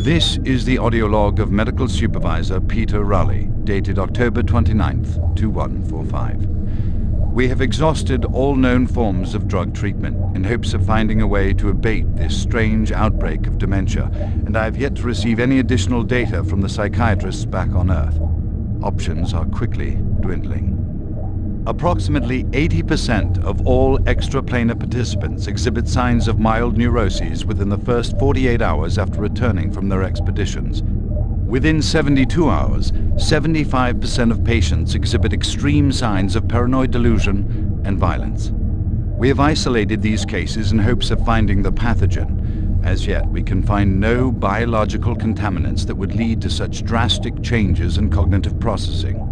This is the audio log of Medical Supervisor Peter Raleigh, dated October 29th, 2145. We have exhausted all known forms of drug treatment in hopes of finding a way to abate this strange outbreak of dementia, and I have yet to receive any additional data from the psychiatrists back on Earth. Options are quickly dwindling. Approximately 80% of all extraplanar participants exhibit signs of mild neuroses within the first 48 hours after returning from their expeditions. Within 72 hours, 75% of patients exhibit extreme signs of paranoid delusion and violence. We have isolated these cases in hopes of finding the pathogen. As yet, we can find no biological contaminants that would lead to such drastic changes in cognitive processing.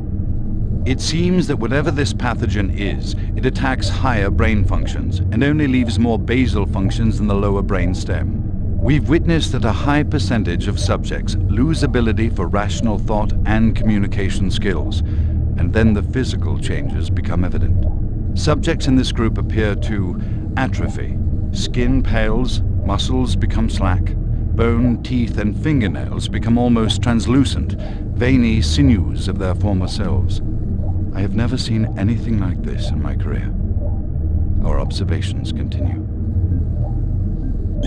It seems that whatever this pathogen is, it attacks higher brain functions and only leaves more basal functions in the lower brain stem. We've witnessed that a high percentage of subjects lose ability for rational thought and communication skills, and then the physical changes become evident. Subjects in this group appear to atrophy. Skin pales, muscles become slack, bone, teeth, and fingernails become almost translucent, veiny sinews of their former selves. I have never seen anything like this in my career. Our observations continue.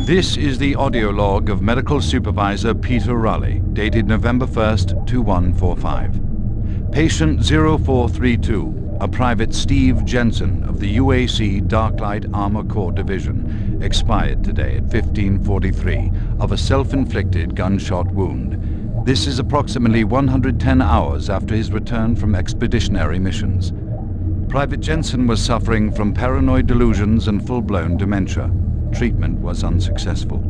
This is the audio log of Medical Supervisor Peter Raleigh, dated November 1st, 2145. Patient 0432, a Private Steve Jensen of the UAC Darklight Armor Corps Division, expired today at 15:43 of a self-inflicted gunshot wound. This is approximately 110 hours after his return from expeditionary missions. Private Jensen was suffering from paranoid delusions and full-blown dementia. Treatment was unsuccessful.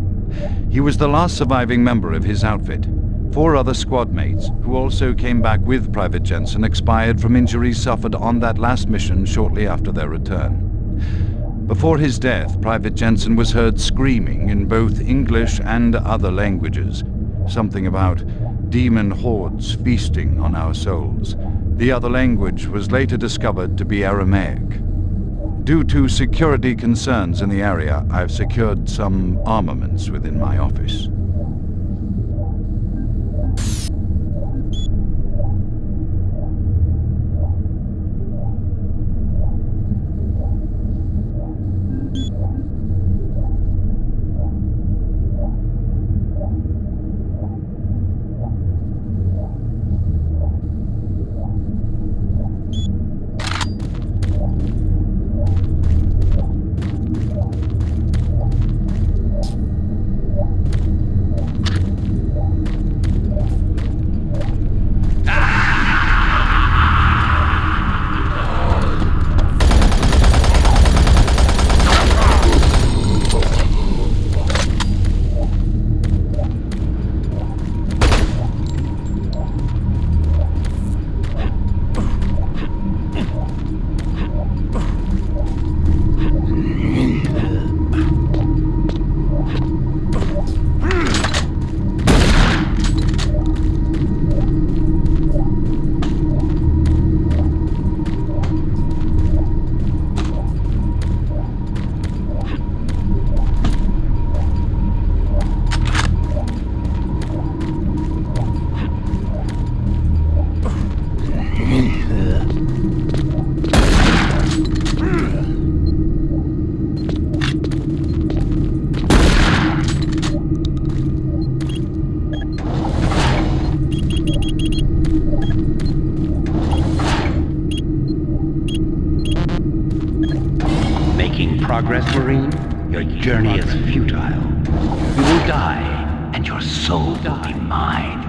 He was the last surviving member of his outfit. 4 other squad mates, who also came back with Private Jensen, expired from injuries suffered on that last mission shortly after their return. Before his death, Private Jensen was heard screaming in both English and other languages, something about demon hordes feasting on our souls. The other language was later discovered to be Aramaic. Due to security concerns in the area, I've secured some armaments within my office. Progress, Marine? Your journey is futile. You will die, and your soul will be mine.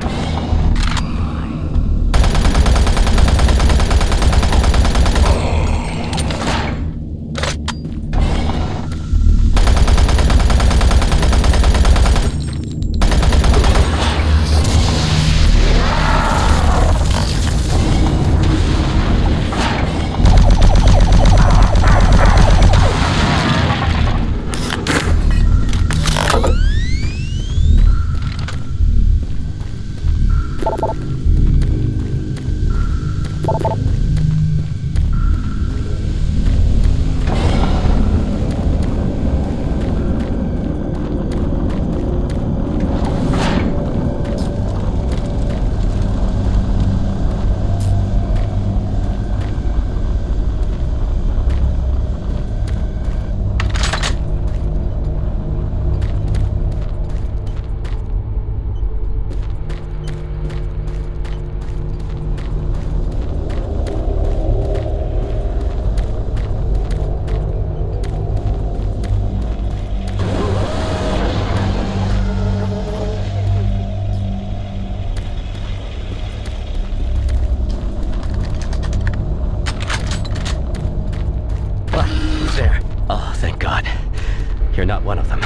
You're not one of them.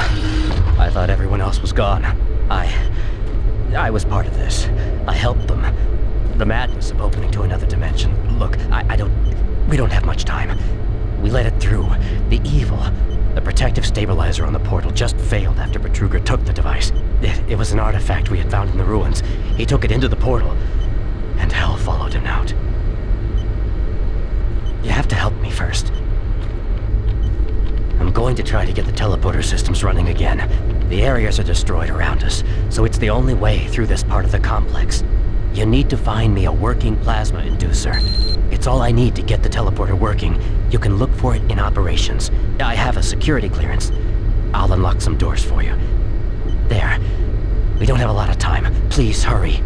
I thought everyone else was gone. I was part of this. I helped them. The madness of opening to another dimension. Look, we don't have much time. We let it through. The evil. The protective stabilizer on the portal just failed after Betruger took the device. It was an artifact we had found in the ruins. He took it into the portal, and hell followed him out. You have to help me first. I'm going to try to get the teleporter systems running again. The areas are destroyed around us, so it's the only way through this part of the complex. You need to find me a working plasma inducer. It's all I need to get the teleporter working. You can look for it in operations. I have a security clearance. I'll unlock some doors for you. There. We don't have a lot of time. Please hurry.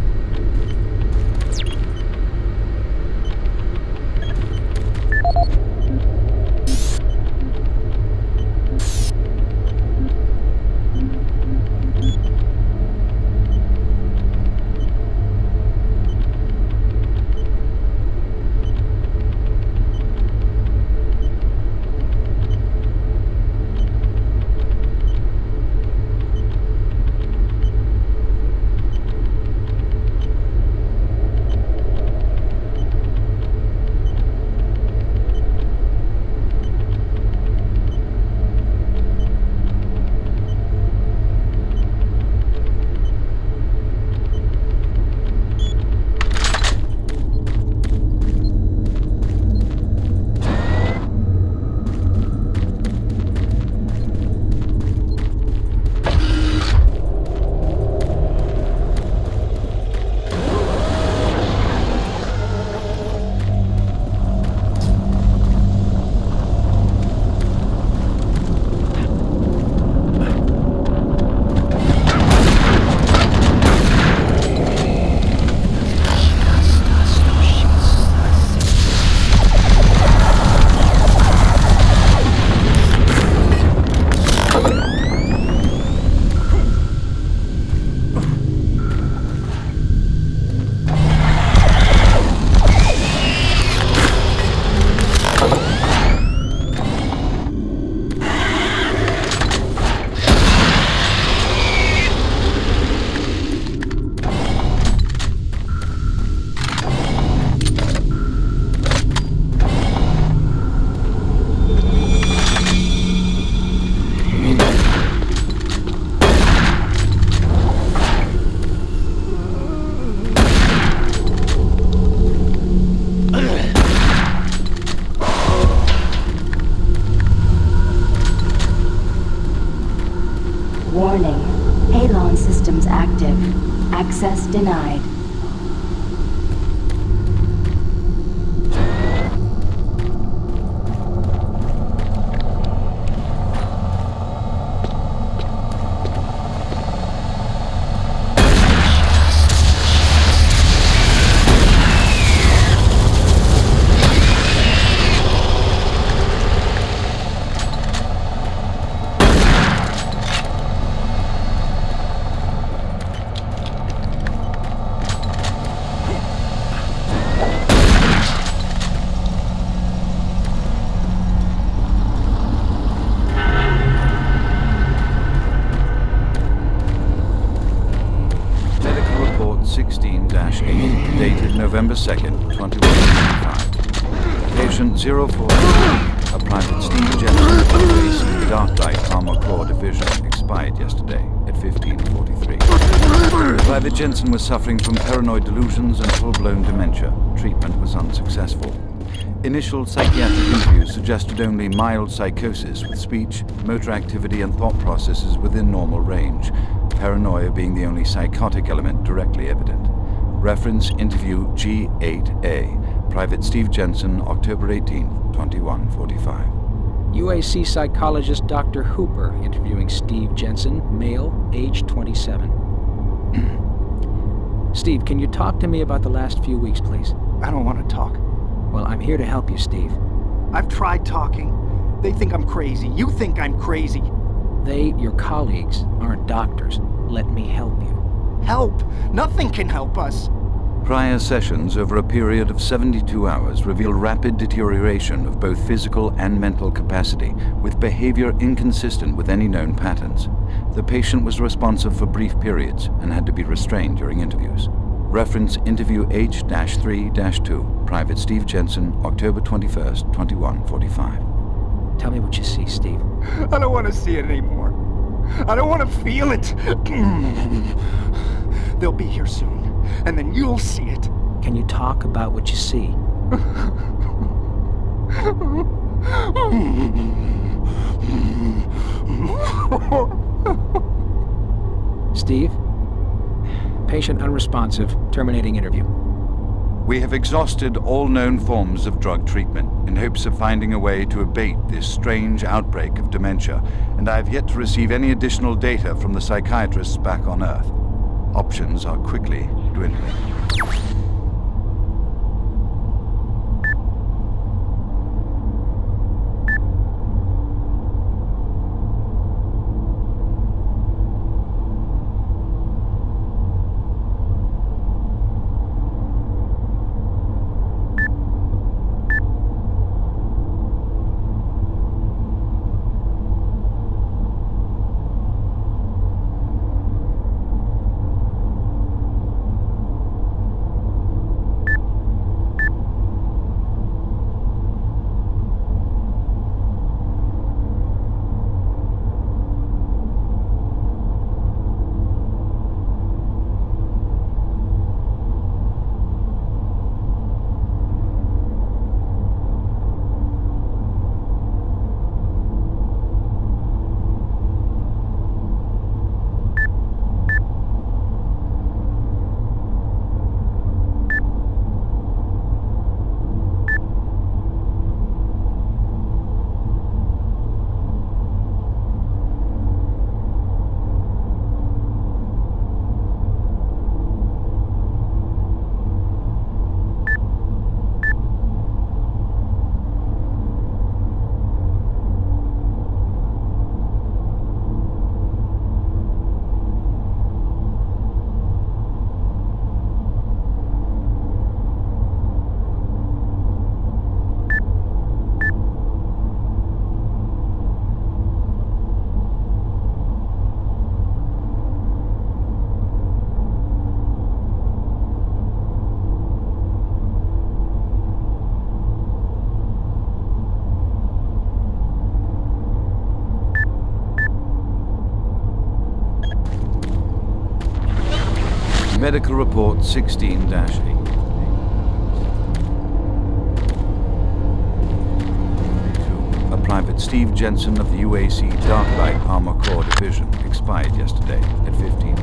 Warning. Halon systems active. Access denied. Medical report 16-8, dated November 2nd, 2155. Patient 043, a Private Steve Jensen of AC Darklight Armor Corps Division, expired yesterday at 15:43. Private Jensen was suffering from paranoid delusions and full-blown dementia. Treatment was unsuccessful. Initial psychiatric interviews suggested only mild psychosis with speech, motor activity and thought processes within normal range, paranoia being the only psychotic element directly evident. Reference interview G8A, Private Steve Jensen, October 18, 2145. UAC psychologist Dr. Hooper interviewing Steve Jensen, male, age 27. Steve, can you talk to me about the last few weeks, please? I don't want to talk. Well, I'm here to help you, Steve. I've tried talking. They think I'm crazy. You think I'm crazy. They, your colleagues, aren't doctors. Let me help you. Help! Nothing can help us. Prior sessions over a period of 72 hours reveal rapid deterioration of both physical and mental capacity, with behavior inconsistent with any known patterns. The patient was responsive for brief periods and had to be restrained during interviews. Reference Interview H-3-2, Private Steve Jensen, October 21st, 2145. Tell me what you see, Steve. I don't want to see it anymore. I don't want to feel it. They'll be here soon, and then you'll see it. Can you talk about what you see? Steve? Patient unresponsive. Terminating interview. We have exhausted all known forms of drug treatment in hopes of finding a way to abate this strange outbreak of dementia, and I have yet to receive any additional data from the psychiatrists back on Earth. Options are quickly dwindling. Medical Report 16-8. A Private Steve Jensen of the UAC Dark Light Armor Corps Division expired yesterday at 15.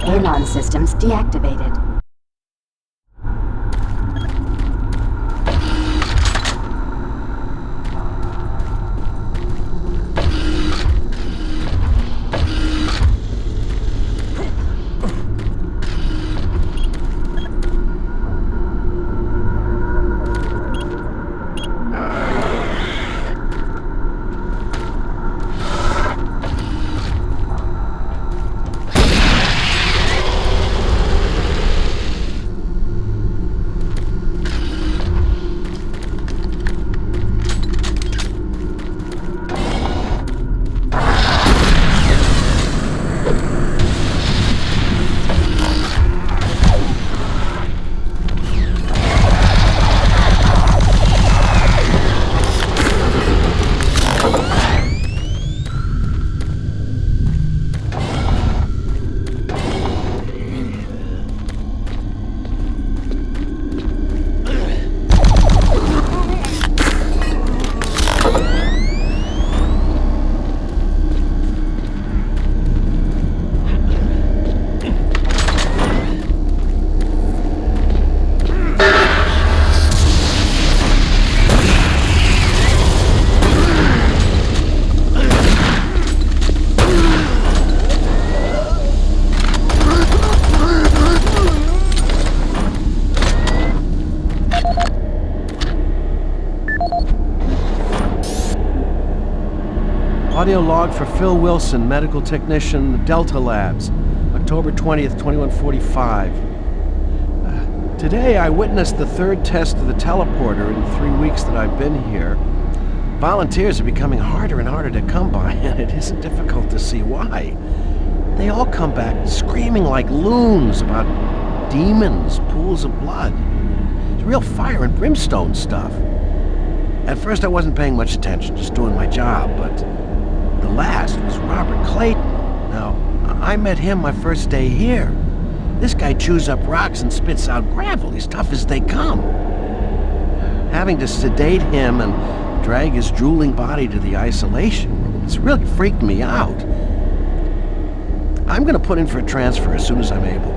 Halon systems deactivated. Audio log for Phil Wilson, medical technician, Delta Labs, October 20th, 2145. Today I witnessed the third test of the teleporter in the 3 weeks that I've been here. Volunteers are becoming harder and harder to come by, and it isn't difficult to see why. They all come back screaming like loons about demons, pools of blood. It's real fire and brimstone stuff. At first I wasn't paying much attention, just doing my job, but the last was Robert Clayton. Now, I met him my first day here. This guy chews up rocks and spits out gravel. He's tough as they come. Having to sedate him and drag his drooling body to the isolation room, it's really freaked me out. I'm gonna put in for a transfer as soon as I'm able.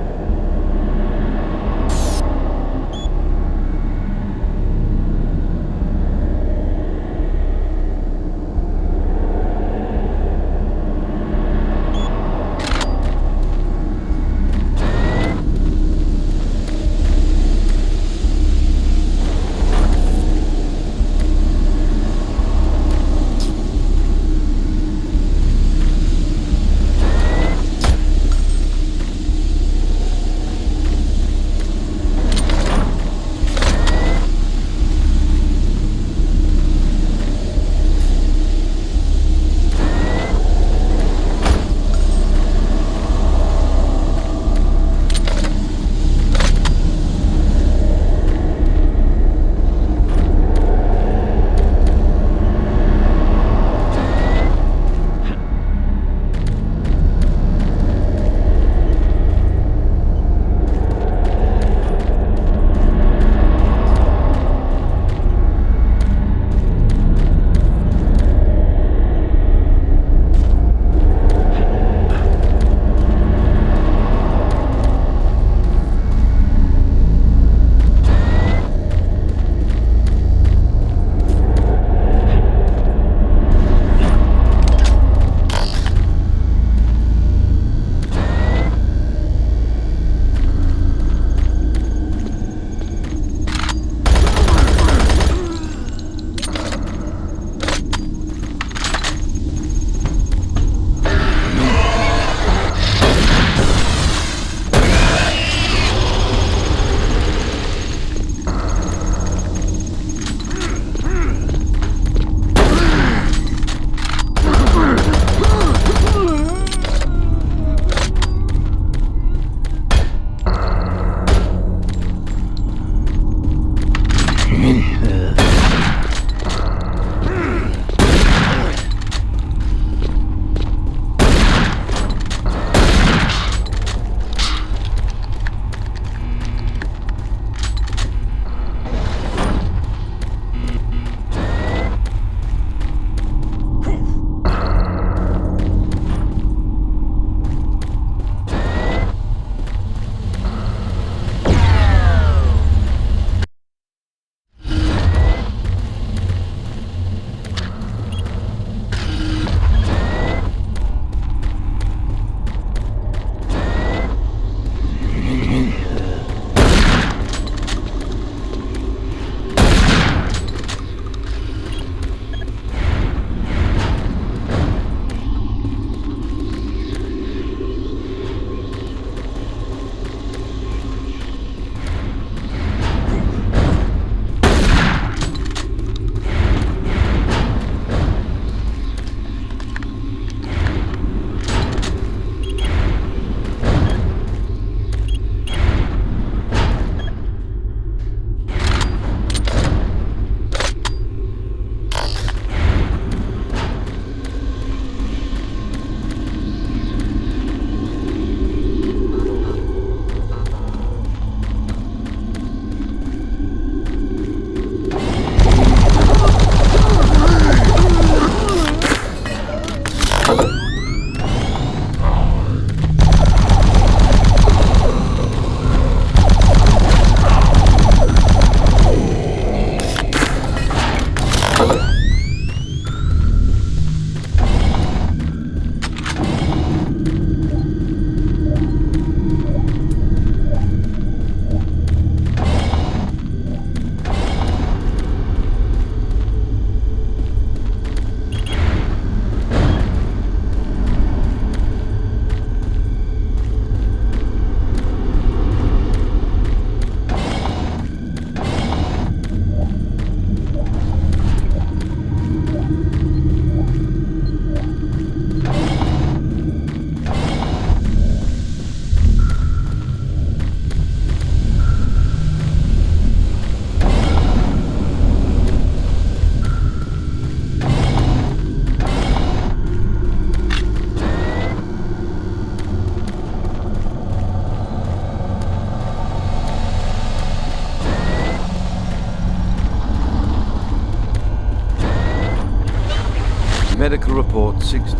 Medical Report 60.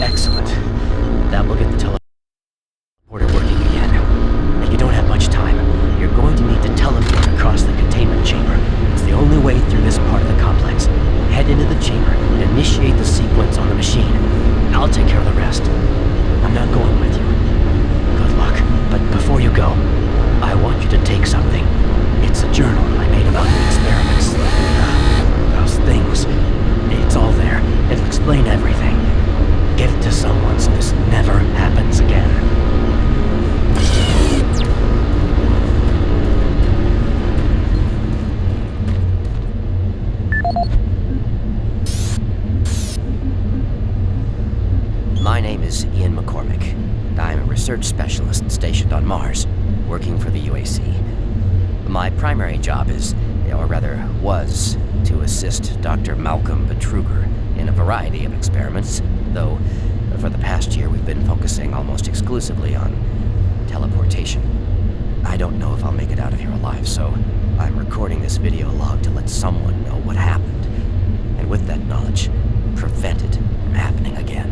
Excellent. That will get the teleporter working again. You don't have much time. You're going to need to teleport across the containment chamber. It's the only way through this part of the complex. Head into the chamber and initiate the sequence on the machine. I'll take care of the rest. I'm not going with you. Good luck. But before you go, I want you to take something. It's a journal I made about the experiments. Those things. It's all there. It'll explain everything. Give it to someone so this never happens again. My name is Ian McCormick, and I'm a research specialist stationed on Mars, working for the UAC. My primary job is, or rather was, to assist Dr. Malcolm Betruger in a variety of experiments, though for the past year we've been focusing almost exclusively on teleportation. I don't know if I'll make it out of here alive, so I'm recording this video log to let someone know what happened, and with that knowledge, prevent it from happening again.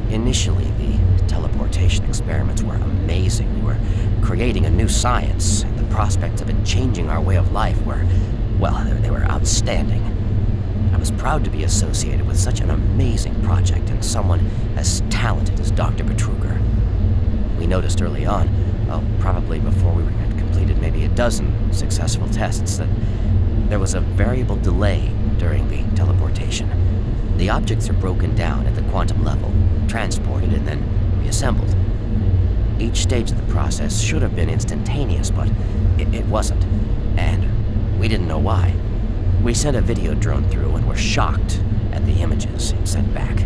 Initially, the teleportation experiments were amazing. We were creating a new science, and the prospects of it changing our way of life were, well, they were outstanding. I was proud to be associated with such an amazing project and someone as talented as Dr. Betruger. We noticed early on, probably before we had completed maybe a dozen successful tests, that there was a variable delay during the teleportation. The objects are broken down at the quantum level, transported, and then reassembled. Each stage of the process should have been instantaneous, but it wasn't, and we didn't know why. We sent a video drone through and were shocked at the images it sent back.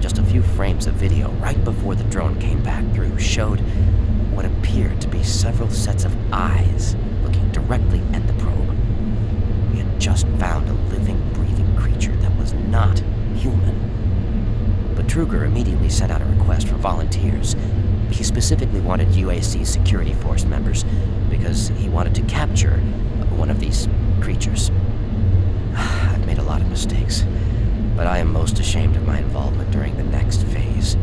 Just a few frames of video right before the drone came back through showed what appeared to be several sets of eyes looking directly at the probe. We had just found a living, breathing creature that was not human. Betruger immediately sent out a request for volunteers. He specifically wanted UAC security force members because he wanted to capture one of these creatures. I've made a lot of mistakes, but I am most ashamed of my involvement during the next phase.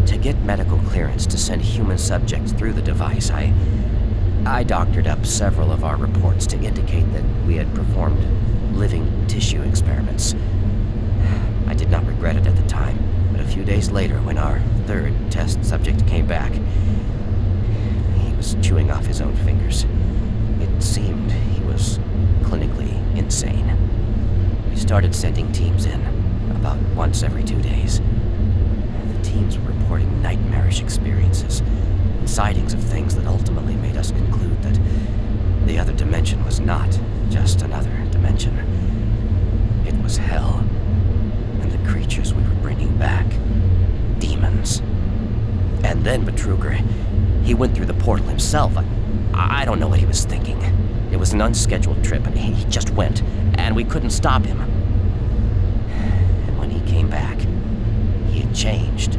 To get medical clearance to send human subjects through the device, I doctored up several of our reports to indicate that we had performed living tissue experiments. I did not regret it at the time, but a few days later, when our third test subject came back, he was chewing off his own fingers. It seemed he was clinically insane. We started sending teams in, about once every 2 days. The teams were reporting nightmarish experiences, and sightings of things that ultimately made us conclude that the other dimension was not just another dimension. It was hell, and the creatures we were bringing back, demons. And then Betruger, he went through the portal himself. I don't know what he was thinking. It was an unscheduled trip, and he just went, and we couldn't stop him. And when he came back, he had changed.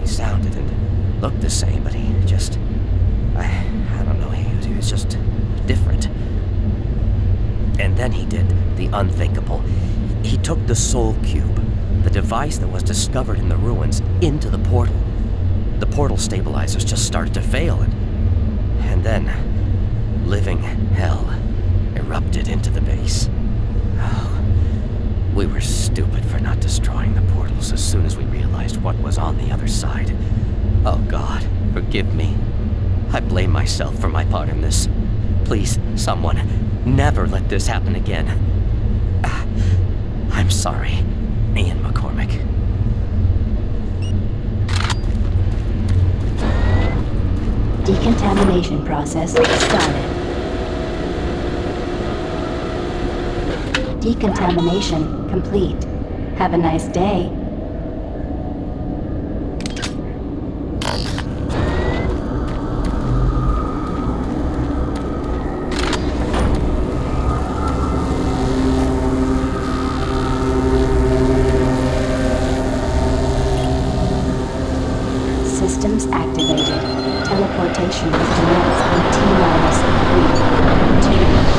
He sounded and looked the same, but he just... I don't know, he was just different. And then he did the unthinkable. He took the Soul Cube, the device that was discovered in the ruins, into the portal. The portal stabilizers just started to fail, and then living hell erupted into the base. Oh, we were stupid for not destroying the portals as soon as we realized what was on the other side. Oh God, forgive me. I blame myself for my part in this. Please, someone, never let this happen again. I'm sorry, Ian McCormick. Decontamination process started. Decontamination complete. Have a nice day. Systems activated. Teleportation will commence in T-minus 3, 2, 1.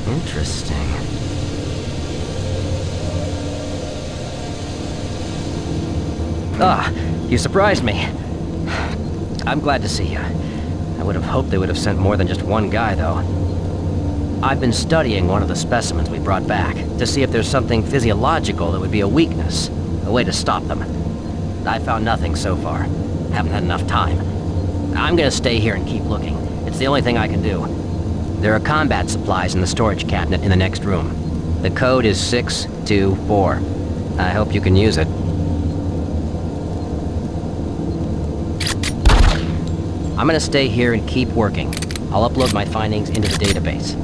Interesting. Ah, you surprised me. I'm glad to see you. I would have hoped they would have sent more than just one guy, though. I've been studying one of the specimens we brought back to see if there's something physiological that would be a weakness, a way to stop them. I found nothing so far. Haven't had enough time. I'm gonna stay here and keep looking. It's the only thing I can do. There are combat supplies in the storage cabinet in the next room. The code is 624. I hope you can use it. I'm gonna stay here and keep working. I'll upload my findings into the database.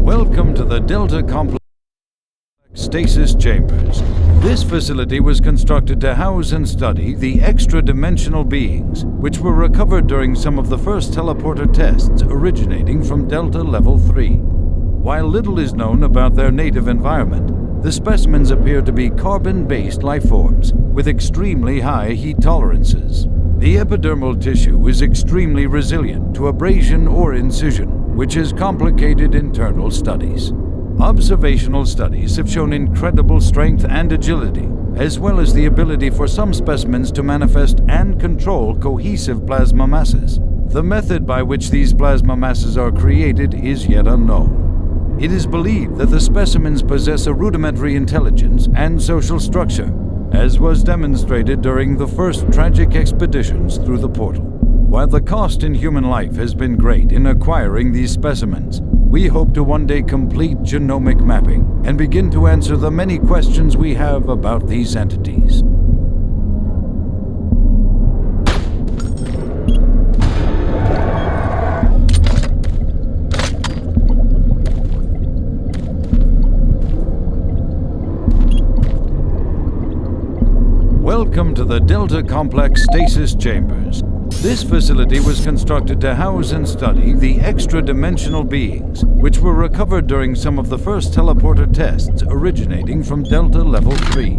Welcome to the Delta Complex Stasis Chambers. This facility was constructed to house and study the extra-dimensional beings, which were recovered during some of the first teleporter tests originating from Delta Level 3. While little is known about their native environment, the specimens appear to be carbon-based lifeforms with extremely high heat tolerances. The epidermal tissue is extremely resilient to abrasion or incision, which has complicated internal studies. Observational studies have shown incredible strength and agility, as well as the ability for some specimens to manifest and control cohesive plasma masses. The method by which these plasma masses are created is yet unknown. It is believed that the specimens possess a rudimentary intelligence and social structure, as was demonstrated during the first tragic expeditions through the portal. While the cost in human life has been great in acquiring these specimens, we hope to one day complete genomic mapping and begin to answer the many questions we have about these entities. Welcome to the Delta Complex Stasis Chambers. This facility was constructed to house and study the extra-dimensional beings, which were recovered during some of the first teleporter tests originating from Delta Level 3.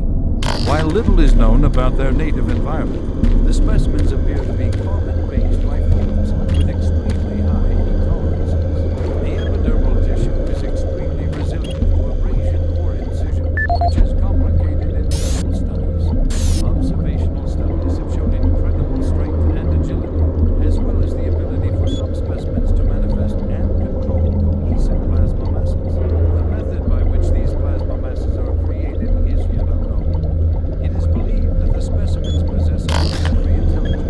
While little is known about their native environment, the specimens appear to be carbon-based lifeforms with extremely high heat tolerances. The epidermal tissue is extremely resilient to abrasion or incision, which has complicated internal studies. Observational studies have shown incredible strength and agility, as well as the ability for some specimens to manifest and control cohesive plasma masses. The method by which these plasma masses are created is yet unknown. It is believed that the specimens possess a rudimentary intelligence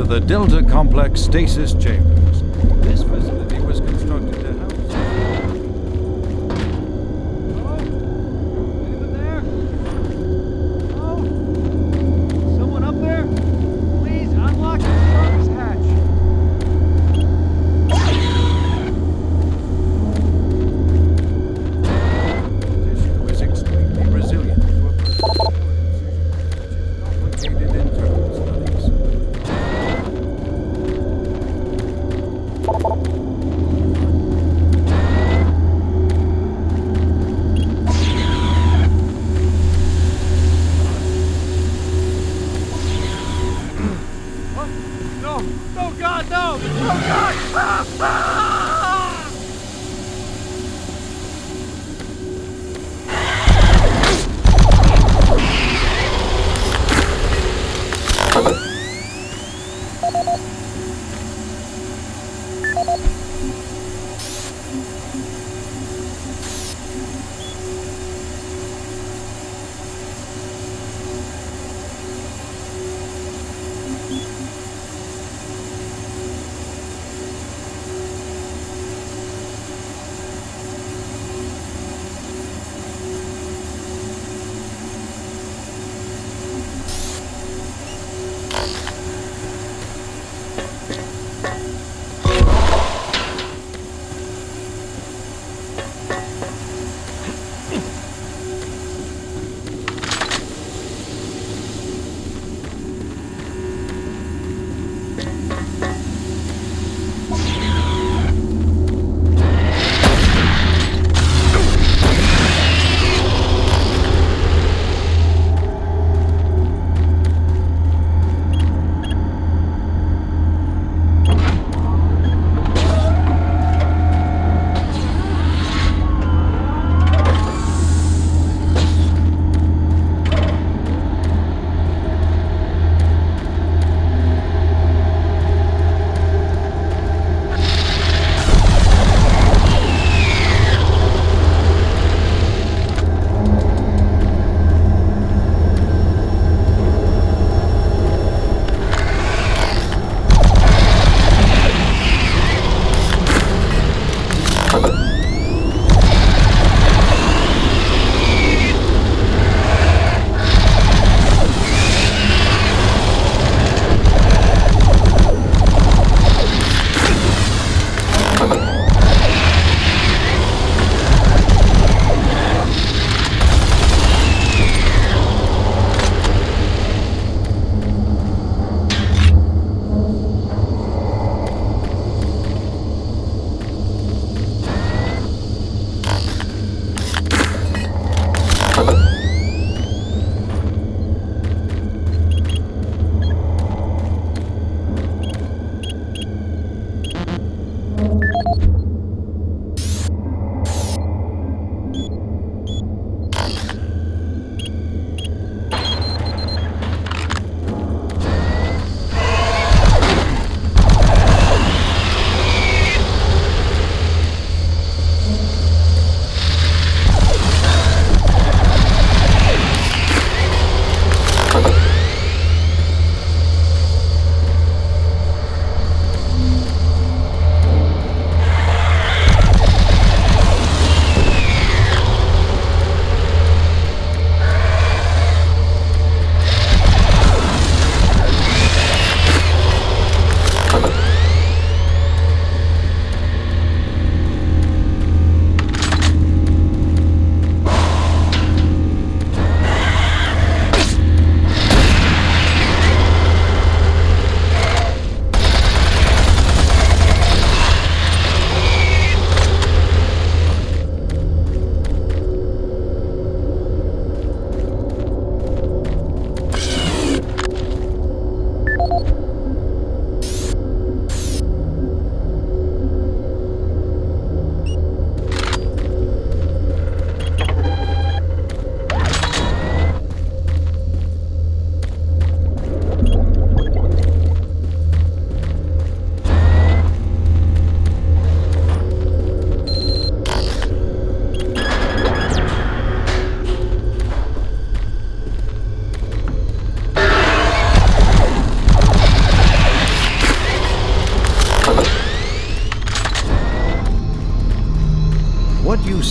the Delta Complex Stasis Chambers. This facility was constructed to house... Hello? Anyone there? Hello? Someone up there? Please unlock the service hatch. Tissue is extremely resilient to a complicated internal studies.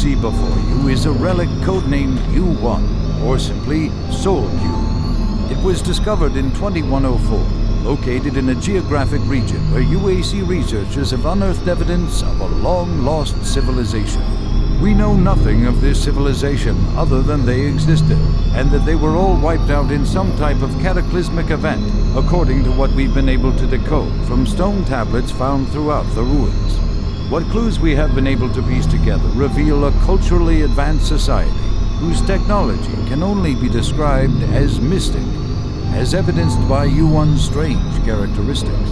see before you is a relic codenamed U-1, or simply Sol Cube. It was discovered in 2104, located in a geographic region where UAC researchers have unearthed evidence of a long-lost civilization. We know nothing of this civilization other than they existed, and that they were all wiped out in some type of cataclysmic event, according to what we've been able to decode from stone tablets found throughout the ruins. What clues we have been able to piece together reveal a culturally advanced society whose technology can only be described as mystic, as evidenced by U-1's strange characteristics.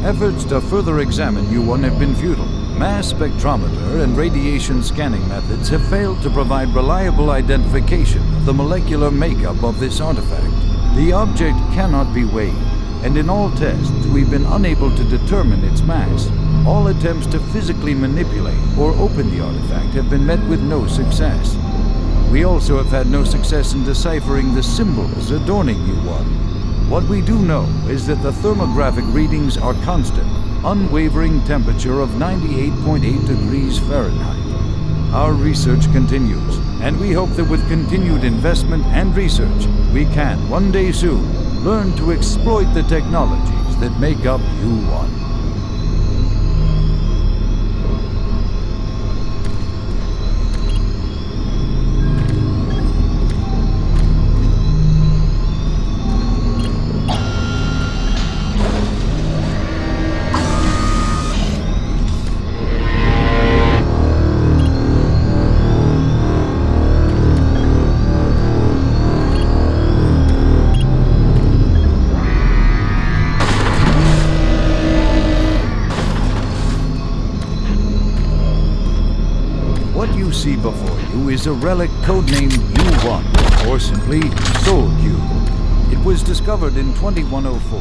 Efforts to further examine U-1 have been futile. Mass spectrometer and radiation scanning methods have failed to provide reliable identification of the molecular makeup of this artifact. The object cannot be weighed, and in all tests we've been unable to determine its mass. All attempts to physically manipulate or open the artifact have been met with no success. We also have had no success in deciphering the symbols adorning U-1. What we do know is that the thermographic readings are constant, unwavering temperature of 98.8 degrees Fahrenheit. Our research continues, and we hope that with continued investment and research, we can, one day soon, learn to exploit the technologies that make up U-1. See before you is a relic codenamed U-1, or simply Sol Cube. It was discovered in 2104,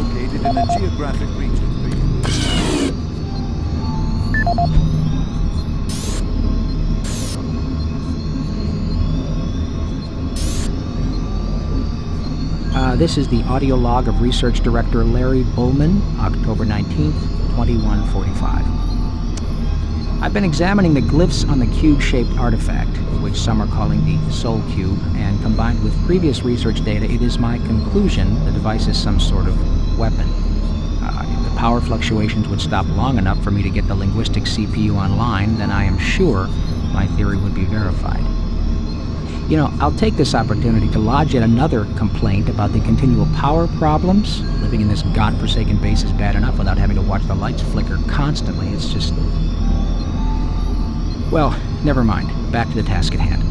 located in a geographic region. This is the audio log of Research Director Larry Bullman, October 19th, 2145. I've been examining the glyphs on the cube-shaped artifact, which some are calling the Sol Cube, and combined with previous research data, it is my conclusion the device is some sort of weapon. If the power fluctuations would stop long enough for me to get the linguistic CPU online, then I am sure my theory would be verified. You know, I'll take this opportunity to lodge yet another complaint about the continual power problems. Living in this godforsaken base is bad enough without having to watch the lights flicker constantly. It's just... Well, never mind. Back to the task at hand.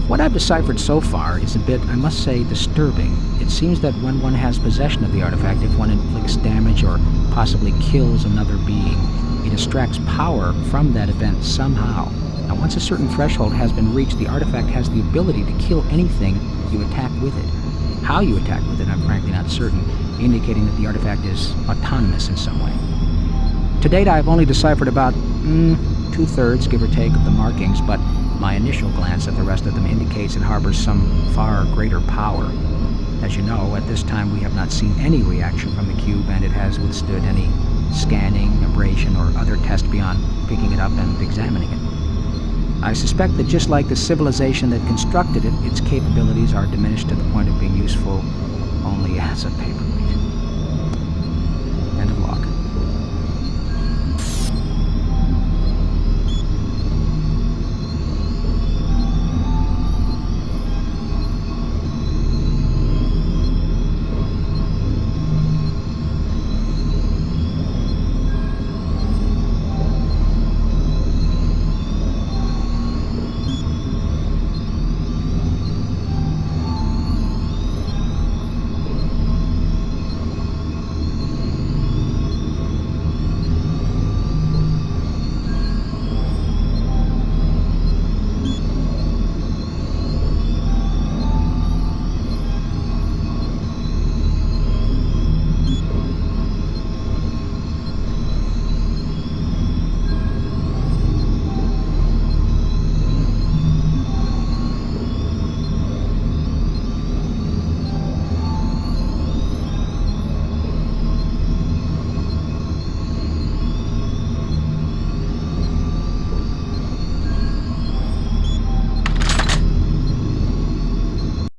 What I've deciphered so far is a bit, I must say, disturbing. It seems that when one has possession of the artifact, if one inflicts damage or possibly kills another being, it extracts power from that event somehow. Now, once a certain threshold has been reached, the artifact has the ability to kill anything you attack with it. How you attack with it, I'm frankly not certain, indicating that the artifact is autonomous in some way. To date, I've only deciphered about 2/3, give or take, of the markings, but my initial glance at the rest of them indicates it harbors some far greater power. As you know, at this time we have not seen any reaction from the cube, and it has withstood any scanning, abrasion, or other test beyond picking it up and examining it. I suspect that just like the civilization that constructed it, its capabilities are diminished to the point of being useful only as a paperweight.